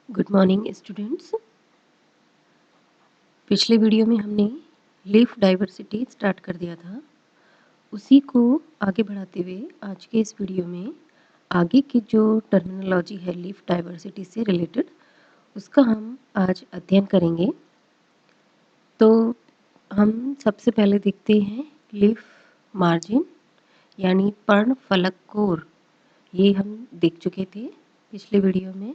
Good morning students. पिछले video में हमने लीफ डाइवर्सिटी स्टार्ट कर दिया था। उसी को आगे बढ़ाते हुए आज के इस वीडियो में आगे की जो टर्मिनोलॉजी है लीफ डाइवर्सिटी से रिलेटेड उसका हम आज अध्ययन करेंगे। तो हम सबसे पहले देखते हैं लीफ मार्जिन यानी पर्णफलक कोर। ये हम देख चुके थे पिछले वीडियो में।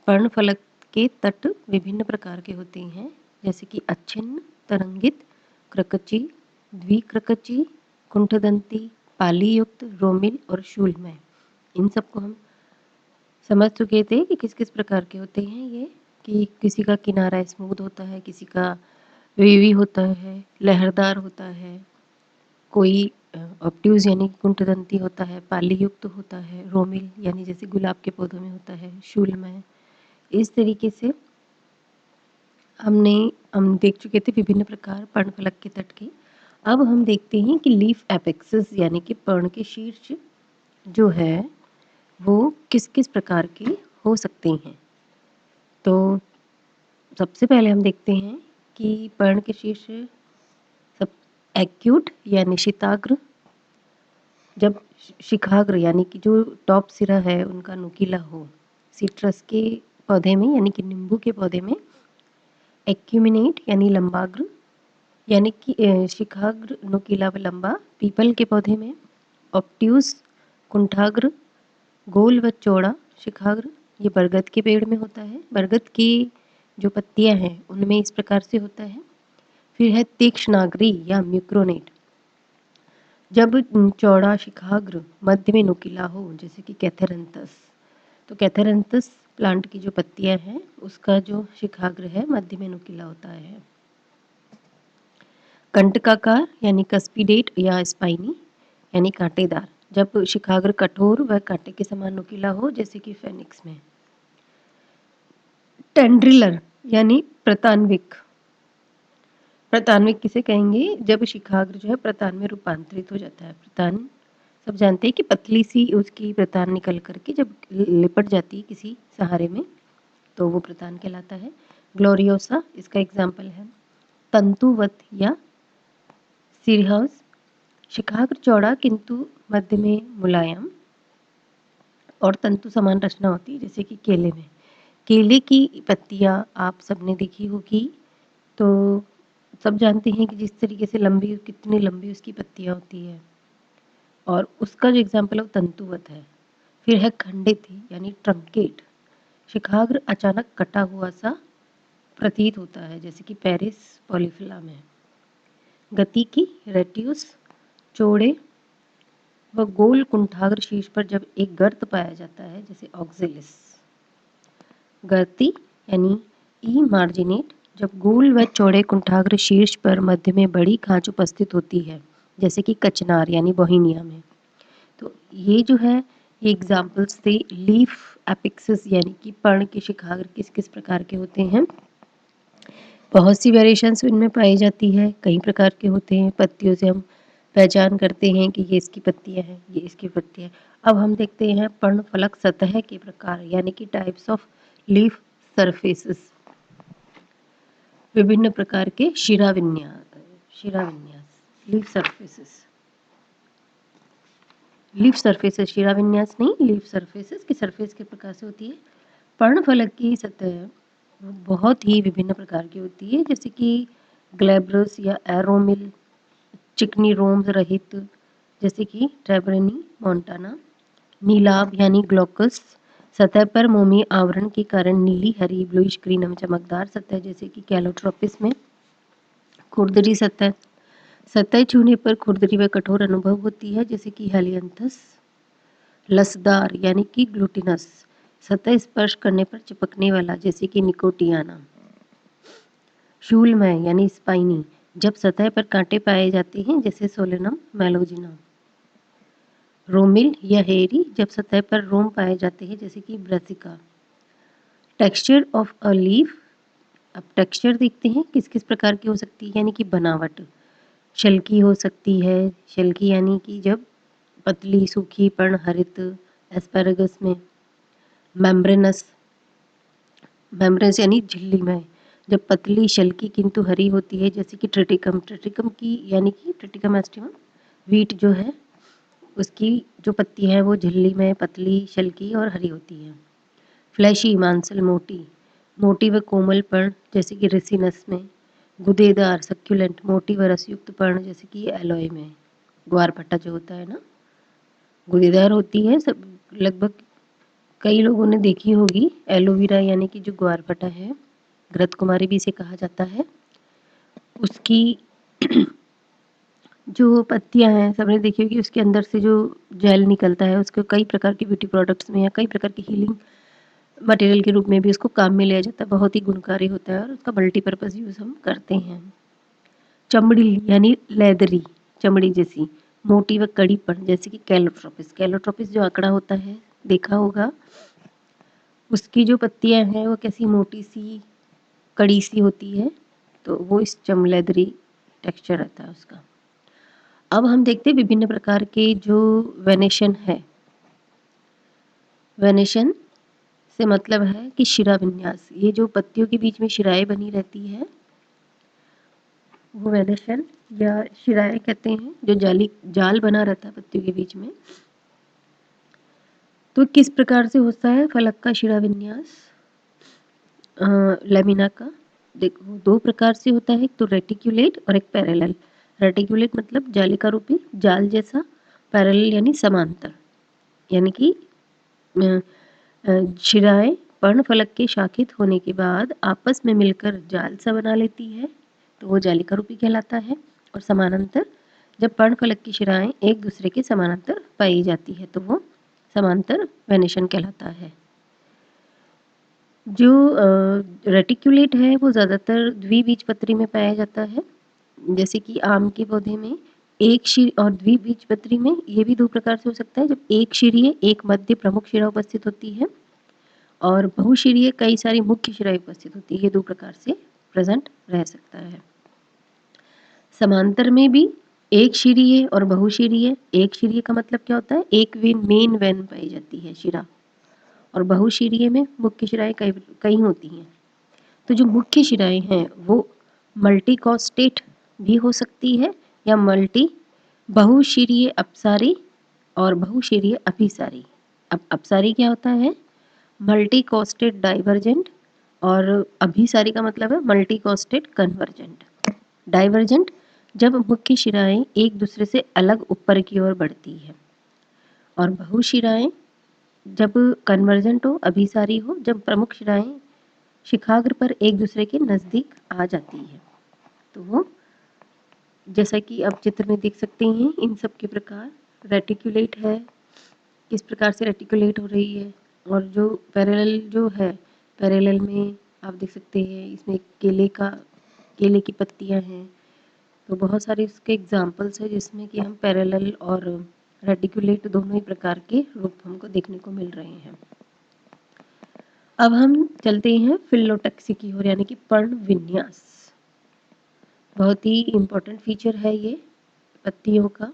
पर्णफलक के तट विभिन्न प्रकार के होते हैं, जैसे कि अच्छिन्न, तरंगित, क्रकची, द्विक्रकची, कुंठदंती, पालीयुक्त, रोमिल और शूलमय। इन सबको हम समझ चुके थे कि किस किस प्रकार के होते हैं ये, कि किसी का किनारा स्मूथ होता है, किसी का वेवी होता है, लहरदार होता है, कोई ऑब्ट्यूज यानी कुंठदंती होता है, पालीयुक्त होता है, रोमिल यानी जैसे गुलाब के पौधों में होता है, शूलमय। इस तरीके से हम देख चुके थे विभिन्न प्रकार पर्णफलक के तट के। अब हम देखते हैं कि लीफ एपेक्सेस यानी कि पर्ण के शीर्ष जो है वो किस किस प्रकार के हो सकते हैं। तो सबसे पहले हम देखते हैं कि पर्ण के शीर्ष सब एक्यूट या निशिताग्र, जब शिखाग्र यानी कि जो टॉप सिरा है उनका नुकीला हो। सिट्रस के पौधे में यानी कि नींबू के पौधे में एक्यूमिनेट यानी लंबाग्र यानी कि शिखाग्र नुकीला व लंबा। पीपल के पौधे में ऑब्ट्यूज कुंठाग्र, गोल व चौड़ा शिखाग्र। ये बरगद के पेड़ में होता है। बरगद की जो पत्तियां हैं उनमें इस प्रकार से होता है। फिर है तीक्ष्णाग्री या म्यूक्रोनेट, जब चौड़ा शिखाग्र मध्य में नुकीला हो, जैसे कि कैथेरंथस। तो कैथेरंथस प्लांट की जो पत्तियां हैं उसका जो शिखाग्र है मध्य में नुकीला होता है। कंटकाकार यानी कस्पिडेट या स्पाइनी यानी कांटेदार, जब शिखाग्र कठोर व कांटे के समान नुकीला हो, जैसे कि फेनिक्स में। टेंड्रिलर यानी प्रतान्विक। प्रतान्विक किसे कहेंगे? जब शिखाग्र जो है प्रतान में रूपांतरित हो जाता है। प्रतान सब जानते हैं कि पतली सी उसकी प्रतान निकल करके जब लिपट जाती है किसी सहारे में तो वो प्रतान कहलाता है। ग्लोरियोसा इसका एग्जाम्पल है। तंतुवत या सीरहाउस, शिखाग्र चौड़ा किंतु मध्य में मुलायम और तंतु समान रचना होती है, जैसे कि केले में। केले की पत्तियां आप सबने देखी होगी, तो सब जानते हैं कि जिस तरीके से लंबी, कितनी लंबी उसकी पत्तियां होती है, और उसका जो एग्जाम्पल है वो तंतुवत है। फिर है खंडित यानी ट्रंकेट, शिखाग्र अचानक कटा हुआ सा प्रतीत होता है, जैसे कि पेरिस पॉलीफिला में। गति की रेट्यूस, चौड़े व गोल कुंठाग्र शीर्ष पर जब एक गर्त पाया जाता है, जैसे ऑक्सिलिस। गर्ती यानी ई मार्जिनेट, जब गोल व चौड़े कुंठाग्र शीर्ष पर मध्य में बड़ी खांच उपस्थित होती है, जैसे कि कचनार यानी बोहिनिया में। तो ये जो है ये एग्जाम्पल्स थे लीफ एपिक्सिस यानी कि पर्ण के शिखाग्र किस किस प्रकार के होते हैं। बहुत सी वेरिएशंस इनमें पाई जाती है, कई प्रकार के होते हैं। पत्तियों से हम पहचान करते हैं कि ये इसकी पत्तियां हैं, ये इसकी पत्तियां। अब हम देखते हैं पर्णफलक सतह के प्रकार यानी कि टाइप्स ऑफ लीफ सरफेसेस। विभिन्न प्रकार के शिराविन्यास लीफ सरफेसेस। लीफ सरफेसेस, शिराविन्यास नहीं, लीफ सरफेसेस की सरफेस के प्रकार से होती है। पर्णफलक की सतह बहुत ही विभिन्न प्रकार की होती है, जैसे कि ग्लैब्रस या एरोमिल, चिकनी रोम्स रहित, जैसे कि ट्रेबरेनी मोंटाना। नीलाभ यानी ग्लोकस, सतह पर मोमी आवरण के कारण नीली, हरी, ब्लूइश ग्रीन एवं चमकदार सतह, जैसे कि कैलोट्रोपिस में। खुरदरी सतह, सतह छूने पर खुरदरी व कठोर अनुभव होती है, जैसे कि हेलियंथस। लसदार यानी कि ग्लूटिनस, सतह स्पर्श करने पर चिपकने वाला, जैसे कि निकोटियाना। शूलमय यानी स्पाइनी, जब सतह पर कांटे पाए जाते हैं, जैसे सोलेनम मेलोजिना। रोमिल या हेरी, जब सतह पर रोम पाए जाते हैं, जैसे कि brassica. Texture of a leaf, अब टेक्सचर देखते हैं किस किस प्रकार की हो सकती है, यानी कि बनावट। शल्की हो सकती है, शल्की यानी कि जब पतली सूखी पर्णहरित एस्पेरागस में। मेम्ब्रेनस, मेम्ब्रेन्स यानी झिल्लीमय। जब पतली शल्की किंतु हरी होती है, जैसे कि ट्रिटिकम, ट्रिटिकम की यानी कि ट्रिटिकम एस्टिवम वीट जो है उसकी जो पत्ती है वो झिल्लीमय, पतली, शल्की और हरी होती है। फ्लैशी मांसल मोटी, मोटी व कोमल पर्ण जैसे कि रेसिनस में। गुदेदार सक्यूलेंट, मोटी व रसयुक्त पर्ण जैसे कि एलोए में। ग्वारफटा जो होता है ना, गुदेदार होती है, सब लगभग कई लोगों ने देखी होगी। एलोवेरा यानी कि जो ग्वारफटा है, घृत कुमारी भी इसे कहा जाता है, उसकी जो पत्तियां हैं सबने देखी होगी, उसके अंदर से जो जेल निकलता है उसको कई प्रकार के ब्यूटी प्रोडक्ट्स में या कई प्रकार की हीलिंग मटेरियल के रूप में भी उसको काम में लिया जाता है। बहुत ही गुणकारी होता है और उसका मल्टीपर्पज़ यूज़ हम करते हैं। चमड़ी यानी लेदरी, चमड़ी जैसी, मोटी व कड़ी पर्ण जैसे कि कैलोट्रोपिस। कैलोट्रोपिस जो आंकड़ा होता है देखा होगा, उसकी जो पत्तियां हैं वो कैसी मोटी सी कड़ी सी होती है, तो वो इस लेदरी टेक्सचर रहता है उसका। अब हम देखते हैं विभिन्न प्रकार के जो वेनेशन है। वेनेशन से मतलब है कि शिरा विन्यास, ये जो पत्तियों के बीच में शिराएं बनी रहती है वो वेनेशन या शिराएं कहते हैं, जो जाल बना रहता है पत्तियों के बीच में। तो किस प्रकार से होता है फलक का शिरा विन्यास, लेमिना का? देखो दो प्रकार से होता है, एक तो रेटिकुलेट और एक पैरेलल। रेटिकुलेट मतलब जालिका रूपी जाल जैसा, पैरेलल यानी समांतर, यानी कि शिराएं पर्णफलक के शाखित होने के बाद आपस में मिलकर जाल सा बना लेती है, तो वो जालिका रूपी कहलाता है। और समानांतर, जब पर्णफलक की शिराएं एक दूसरे के समानांतर पाई जाती है तो वो समांतर वेनेशन कहलाता है। जो रेटिकुलेट है वो ज़्यादातर द्विबीजपत्री में पाया जाता है, जैसे कि आम के पौधे में एक शीर, और द्विबीजपत्री में ये भी दो प्रकार से हो सकता है, जब एक शीरीय एक मध्य प्रमुख शिरा उपस्थित होती है और बहुशिरीय कई सारी मुख्य शिराएं उपस्थित होती है, ये दो प्रकार से प्रेजेंट रह सकता है। समांतर में भी एक शीरीय और बहुशिरीय। एक शीरीय का मतलब क्या होता है, एक वेन मेन वेन पाई जाती है शिरा, और बहुशिरीय में मुख्य शिराएं कई होती हैं। तो जो मुख्य शिराएं हैं वो मल्टीकॉस्टेट भी हो सकती है या बहुशिरीय अपसारी और बहुशिरीय अभिसारी। अब अपसारी क्या होता है, मल्टीकॉस्टेट डाइवर्जेंट, और अभिसारी का मतलब है मल्टीकॉस्टेट कन्वर्जेंट। डाइवर्जेंट जब मुख्य शिराएं एक दूसरे से अलग ऊपर की ओर बढ़ती है, और बहुशिराएं जब कन्वर्जेंट हो, अभिसारी हो, जब प्रमुख शिराएं शिखाग्र पर एक दूसरे के नज़दीक आ जाती है। तो वो जैसा कि आप चित्र में देख सकते हैं, इन सब के प्रकार रेटिकुलेट है, किस प्रकार से रेटिकुलेट हो रही है, और जो पैरेलल जो है, पैरेलल में आप देख सकते हैं इसमें केले की पत्तियां हैं। तो बहुत सारे इसके एग्जाम्पल्स हैं जिसमें कि हम पैरेलल और रेटिकुलेट दोनों ही प्रकार के रूप हमको देखने को मिल रहे हैं। अब हम चलते हैं फिलोटैक्सी की ओर, यानी कि पर्ण विन्यास। बहुत ही इम्पोर्टेंट फीचर है ये पत्तियों का,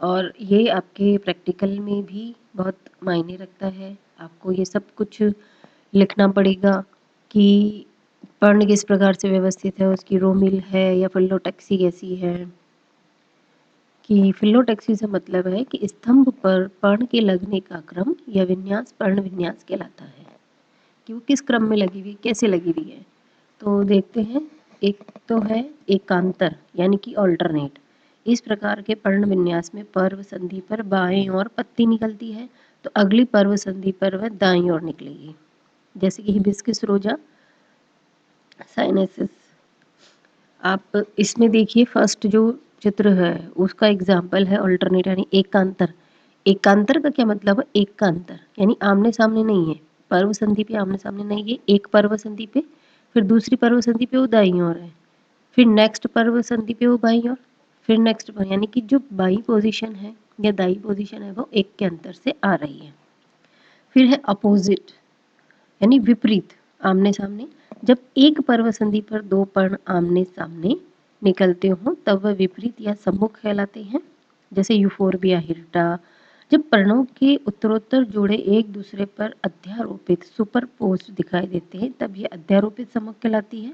और ये आपके प्रैक्टिकल में भी बहुत मायने रखता है। आपको ये सब कुछ लिखना पड़ेगा कि पर्ण किस प्रकार से व्यवस्थित है, उसकी रोमिल है या फिलोटैक्सी कैसी है। कि फिलोटैक्सी से मतलब है कि स्तंभ पर पर्ण के लगने का क्रम या विन्यास पर्ण विन्यास कहलाता है, कि वो किस क्रम में लगी हुई, कैसे लगी हुई है। तो देखते हैं, एक तो है एकांतर यानी कि ऑल्टरनेट। इस प्रकार के पर्ण विन्यास में पर्व संधि पर बाएं ओर पत्ती निकलती है, तो अगली पर्व संधि पर वह दाईं ओर निकलेगी, जैसे कि हिबिस्कस रोजा साइनेसिस। आप इसमें देखिए फर्स्ट जो चित्र है उसका एग्जाम्पल है ऑल्टरनेट यानी एकांतर। एकांतर का क्या मतलब है, एकांतर यानी आमने सामने नहीं है, पर्व संधि पे आमने सामने नहीं है, एक पर्व संधि पे, फिर दूसरी पर्व संधि पे वो दाईं ओर है, फिर नेक्स्ट पर्व संधि पे वो बाईं ओर, फिर नेक्स्ट पर, यानी कि जो बाई पोजीशन है या दाई पोजीशन है वो एक के अंतर से आ रही है। फिर है अपोजिट यानी विपरीत, आमने सामने। जब एक पर्व संधि पर दो पर्ण आमने सामने निकलते हों तब वह विपरीत या सम्मुख कहलाते हैं, जैसे यूफोर्बिया हिर्टा, जब पर्णों के उत्तरोत्तर जोड़े एक दूसरे पर अध्यारोपित सुपरपोज्ड दिखाई देते हैं तब ये अध्यारोपित समूह कहलाती है।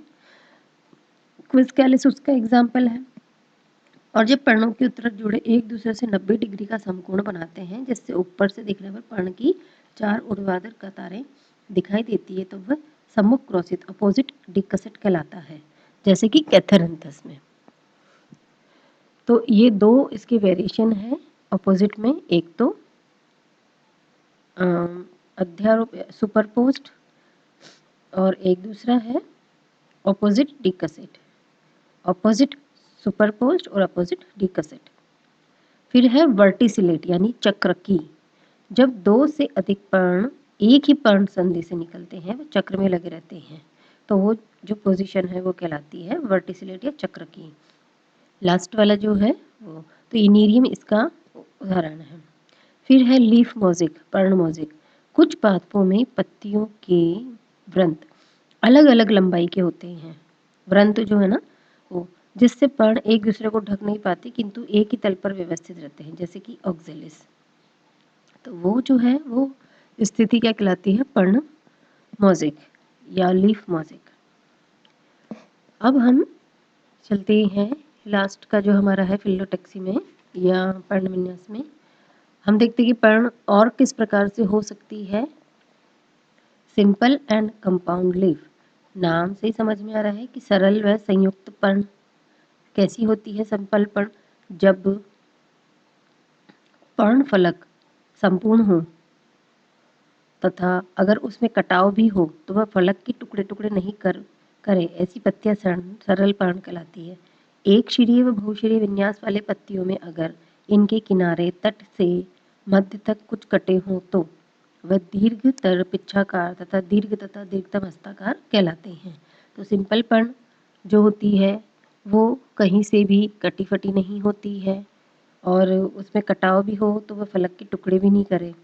क्विस्कैलिस उसका एग्जाम्पल है। और जब पर्णों के उत्तरक जोड़े एक दूसरे से 90 डिग्री का समकोण बनाते हैं जिससे ऊपर से देखने पर पर्ण की 4 ऊर्ध्वाधर कतारें दिखाई देती है तो वह सम्मुख क्रॉसित अपोजिट डिकसेट कहलाता है, जैसे कि कैथेरेंथस में। तो ये दो इसके वेरिएशन है अपोजिट में, एक तो अध्यारोप सुपरपोज्ड और एक दूसरा है अपोजिट डिकसेट। अपोजिट सुपरपोज्ड और अपोजिट डिकसेट। फिर है वर्टिसिलेट यानी चक्र की। जब दो से अधिक पर्ण एक ही पर्ण संधि से निकलते हैं वो चक्र में लगे रहते हैं तो वो जो पोजीशन है वो कहलाती है वर्टिसिलेट या चक्र की। लास्ट वाला जो है वो तो इनीरियम इसका उदाहरण है। फिर है लीफ मोज़ेक, पर्ण मोज़ेक। कुछ पादपों में पत्तियों के वृंत अलग अलग लंबाई के होते हैं। वृंत जो है ना वो, जिससे पर्ण एक दूसरे को ढक नहीं पाते किंतु एक ही तल पर व्यवस्थित रहते हैं, जैसे कि ऑक्जेलिस। तो वो जो है वो स्थिति क्या कहलाती है, पर्ण मोज़ेक या लीफ मोज़ेक। अब हम चलते हैं लास्ट का जो हमारा है फिलोटैक्सी में या पर्ण विन्यास में। हम देखते हैं कि पर्ण और किस प्रकार से हो सकती है। सिंपल एंड कंपाउंड लीफ, नाम से ही समझ में आ रहा है कि सरल व संयुक्त पर्ण कैसी होती है। सिंपल पर्ण, जब पर्ण फलक संपूर्ण हो तथा अगर उसमें कटाव भी हो तो वह फलक के टुकड़े टुकड़े नहीं करे, ऐसी पत्तियां सरल पर्ण कहलाती है। एक शिरीय व बहुशिरीय विन्यास वाले पत्तियों में अगर इनके किनारे तट से मध्य तक कुछ कटे हों तो वह दीर्घतर पिच्छाकार तथा दीर्घतम हस्ताकार कहलाते हैं। तो सिंपल पर्ण जो होती है वो कहीं से भी कटी फटी नहीं होती है और उसमें कटाव भी हो तो वह फलक के टुकड़े भी नहीं करे।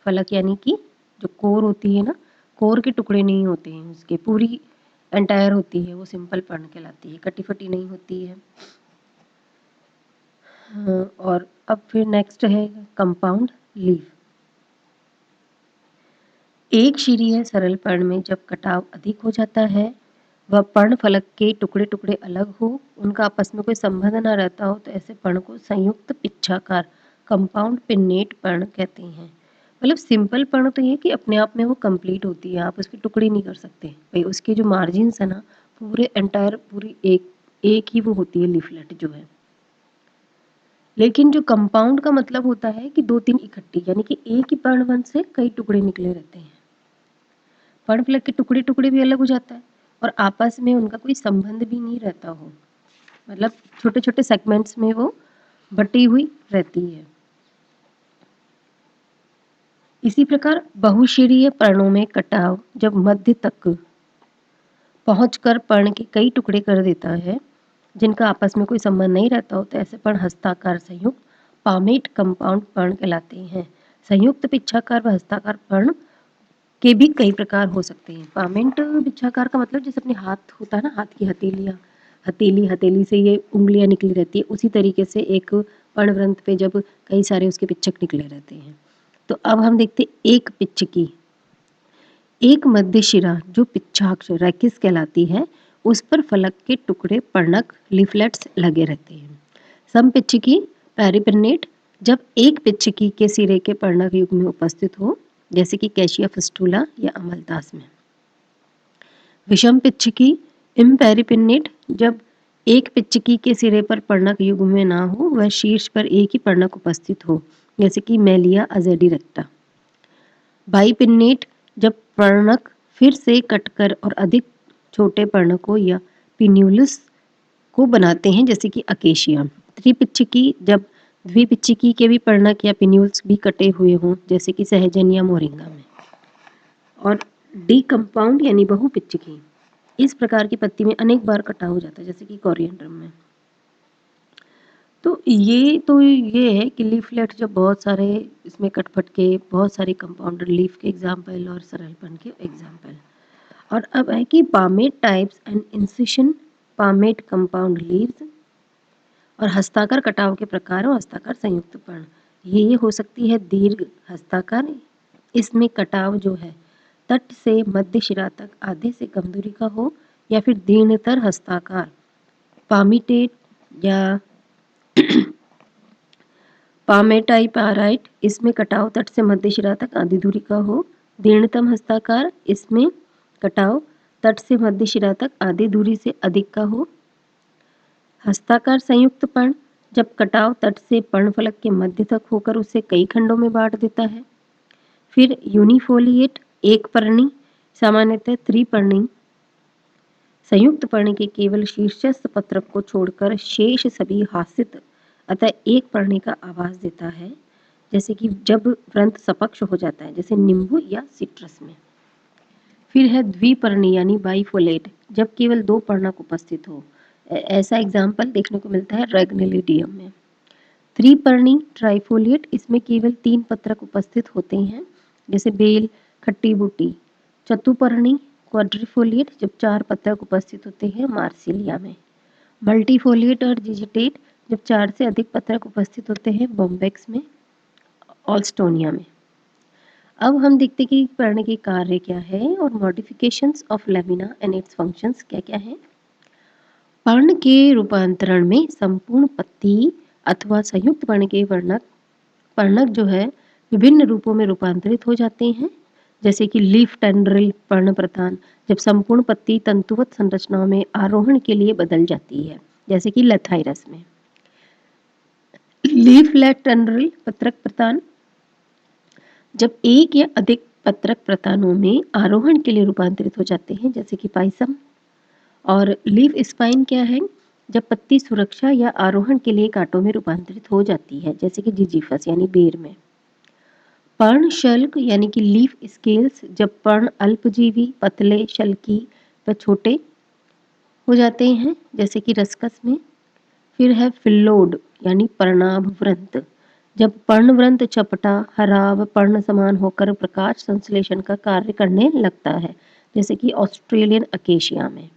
फलक यानी कि जो कोर होती है ना, कोर के टुकड़े नहीं होते हैं, उसके पूरी एंटायर होती है, वो सिंपल पर्ण कहलाती है, कटी फटी नहीं होती है। और अब फिर नेक्स्ट है कंपाउंड लीफ। एक शीरीय सरल पर्ण में जब कटाव अधिक हो जाता है, वह पर्ण फलक के टुकड़े टुकड़े अलग हो, उनका आपस में कोई संबंध ना रहता हो तो ऐसे पर्ण को संयुक्त पिच्छाकार कंपाउंड पिन्नेट पर्ण कहते हैं। मतलब सिंपल पर्ण तो ये कि अपने आप में वो कंप्लीट होती है, आप उसके टुकड़े नहीं कर सकते भाई, उसके जो मार्जिन्स है ना पूरे एंटायर पूरी एक ही वो होती है लीफलेट जो है। लेकिन जो कंपाउंड का मतलब होता है कि दो तीन इकट्ठी, यानी कि एक ही पर्णवंश से कई टुकड़े निकले रहते हैं। पर्ण फलक के टुकड़े टुकड़े भी अलग हो जाता है और आपस में उनका कोई संबंध भी नहीं रहता हो, मतलब छोटे छोटे सेगमेंट्स में वो बटी हुई रहती है। इसी प्रकार बहुशिरीय पर्णों में कटाव जब मध्य तक पहुंचकर पर्ण के कई टुकड़े कर देता है जिनका आपस में कोई संबंध नहीं रहता हो तो ऐसे पर्ण हस्ताकार संयुक्त पामेट कंपाउंड पर्ण कहलाते हैं। संयुक्त पिच्छाकार व हस्ताकार पर्ण के भी कई प्रकार हो सकते हैं। पामेंट पिच्छाकार का मतलब जैसे अपने हाथ होता है ना, हाथ की हथेलियाँ, हथेली से ये उंगलियां निकली रहती है, उसी तरीके से एक पर्णवृंत पे जब कई सारे उसके पिच्छक निकले रहते हैं। तो अब हम देखते एक पिच्छकी, एक मध्य शिरा जो पिच्छाक्ष रैकिस कहलाती है, उस पर फलक के टुकड़े पर्णक लीफलेट्स लगे रहते हैं। समपिच्छकी पेरिपिन्नेट, जब एक पिच्छकी के सिरे के पर्णक युग में उपस्थित हो, जैसे कि कैशिया फिस्टुला या अमलतास में। विषम पिच्छकी इम्पेरिपिन्नेट, जब एक पिच्छकी के सिरे पर पर्णक युग में ना हो, वह शीर्ष पर एक ही पर्णक उपस्थित हो, जैसे कि मेलिया अजेडिरेक्टा। बाइपिन्नेट, जब पर्णक फिर से कटकर और अधिक छोटे पर्णकों या पिन्यूलस को बनाते हैं, जैसे कि अकेशिया। त्रिपिच्छकी, जब द्विपिच्छकी के भी पर्णक या पिन्यूल्स भी कटे हुए हों, जैसे कि सहजन या मोरिंगा में। और डी कंपाउंड यानी बहुपिच्छकी, इस प्रकार की पत्ती में अनेक बार कटाव हो जाता है, जैसे कि कोरिएंड्रम में। तो ये है कि लीफलेट जब बहुत सारे इसमें कटफट के बहुत सारे कंपाउंडर लीफ के एग्जाम्पल और सरलपन के एग्जाम्पल। और अब है कि palmate types and incision palmate compound leaves और हस्ताकार कटाव के प्रकार और हस्ताकार संयुक्त पर्ण। ये हो सकती है दीर्घ हस्ताकार, इसमें कटाव जो है तट से मध्य शिरा तक आधे से कम दूरी का हो, या फिर दीर्घतर हस्ताकार पामीटेट या पामेटाइपाराइट, इसमें कटाव तट से मध्य शिरा तक आधी दूरी का हो। दीर्घतम हस्ताकार, इसमें कटाव तट से मध्य शिरा तक आधी दूरी से अधिक का हो। हस्ताकार संयुक्त पर्ण, जब कटाव तट से पर्णफलक के मध्य तक होकर उसे कई खंडों में बांट देता है। फिर यूनिफोलिएट एक पर्णी, सामान्यतः त्रिपर्णी संयुक्त पर्णी के केवल शीर्षस्थ पत्रक को छोड़कर शेष सभी हासित अतः एक पर्णी का आभास देता है, जैसे कि जब वृंत सपक्ष हो जाता है, जैसे नींबू या सिट्रस में। फिर है द्विपर्णी यानी बाइफोलेट, जब केवल दो पर्णक उपस्थित हो। ऐसा एग्जाम्पल देखने को मिलता है रेग्नेलिडियम में। त्रिपर्णी ट्राइफोलिएट, इसमें केवल 3 पत्रक उपस्थित होते हैं, जैसे बेल, खट्टी बूटी। चतुपर्णी क्वाड्रिफोलिएट, जब 4 पत्रक उपस्थित होते हैं, मार्सिलिया में। मल्टीफोलिएट और जिजिटेट, जब 4 से अधिक पत्रक उपस्थित होते हैं, बॉम्बेक्स में, ऑल्स्टोनिया में। अब हम देखते हैं कि पर्ण के कार्य क्या है और modifications of lamina and it's functions क्या क्या है। पर्ण के रूपांतरण में संपूर्ण पत्ती अथवा संयुक्त पर्ण के पर्णक जो है विभिन्न रूपों में रूपांतरित हो जाते हैं, जैसे कि लीफ टेंड्रिल पर्ण प्रधान, जब संपूर्ण पत्ती तंतुवत संरचनाओं में आरोहण के लिए बदल जाती है, जैसे कि लेथाइरस में। लीफ लेट टेंड्रिल पत्रक प्रधान, जब एक या अधिक पत्रक प्रतानों में आरोहण के लिए रूपांतरित हो जाते हैं, जैसे कि पाइसम। और लीफ स्पाइन क्या है, जब पत्ती सुरक्षा या आरोहण के लिए कांटों में रूपांतरित हो जाती है, जैसे कि जिजीफस यानी बेर में। पर्ण शल्क यानी कि लीफ स्केल्स, जब पर्ण अल्पजीवी, पतले, शल्की व छोटे हो जाते हैं, जैसे कि रस्कस में। फिर है फिल्लोड यानी पर्णाभ वृंत, जब पर्णवृंत चपटा, हराव, पर्ण समान होकर प्रकाश संश्लेषण का कार्य करने लगता है, जैसे कि ऑस्ट्रेलियन अकेशिया में।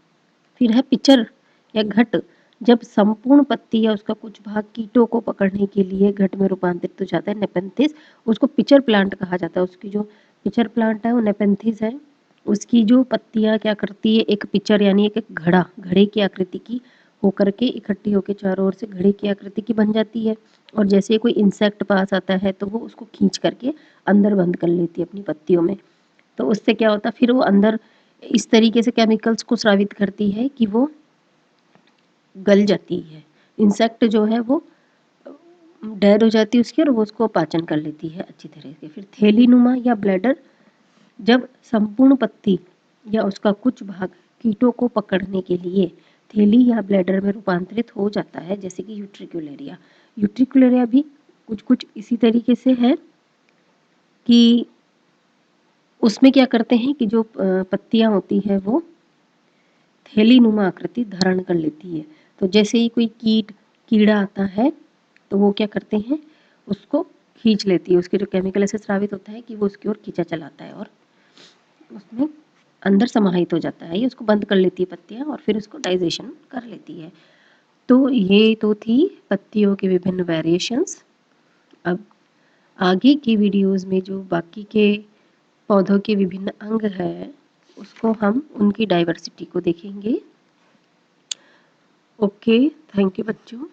फिर है पिचर या घट, जब संपूर्ण पत्ती या उसका कुछ भाग कीटों को पकड़ने के लिए घट में रूपांतरित हो जाता है, नेपेंथिस। उसको पिचर प्लांट कहा जाता है। उसकी जो पिचर प्लांट है वो नेपेंथिस है। उसकी जो पत्तियां क्या करती है, एक पिचर यानी एक घड़े की आकृति की होकर के इकट्ठी होकर चारों ओर से घड़े की आकृति की बन जाती है। और जैसे कोई इंसेक्ट पास आता है तो वो उसको खींच करके अंदर बंद कर लेती है अपनी पत्तियों में। तो उससे क्या होता है, फिर वो अंदर इस तरीके से केमिकल्स को स्रावित करती है कि वो गल जाती है। इंसेक्ट जो है वो डेड हो जाती है उसकी, और वो उसको पाचन कर लेती है अच्छी तरह से। फिर थैलीनुमा या ब्लैडर, जब संपूर्ण पत्ती या उसका कुछ भाग कीटों को पकड़ने के लिए थैली या ब्लैडर में रूपांतरित हो जाता है, जैसे कि यूट्रिकुलेरिया। यूट्रिकुलेरिया भी कुछ कुछ इसी तरीके से है कि उसमें क्या करते हैं कि जो पत्तियां होती है वो थैलीनुमा आकृति धारण कर लेती है। तो जैसे ही कोई कीड़ा आता है तो वो क्या करते हैं, उसको खींच लेती है। उसके जो केमिकल ऐसे स्रावित होता है कि वो उसकी ओर खींचा चलाता है और उसमें अंदर समाहित हो जाता है। ये उसको बंद कर लेती है पत्तियां और फिर उसको डाइजेशन कर लेती है। तो ये तो थी पत्तियों के विभिन्न वेरिएशंस। अब आगे की वीडियोस में जो बाकी के पौधों के विभिन्न अंग है उसको हम उनकी डाइवर्सिटी को देखेंगे। ओके, थैंक यू बच्चों।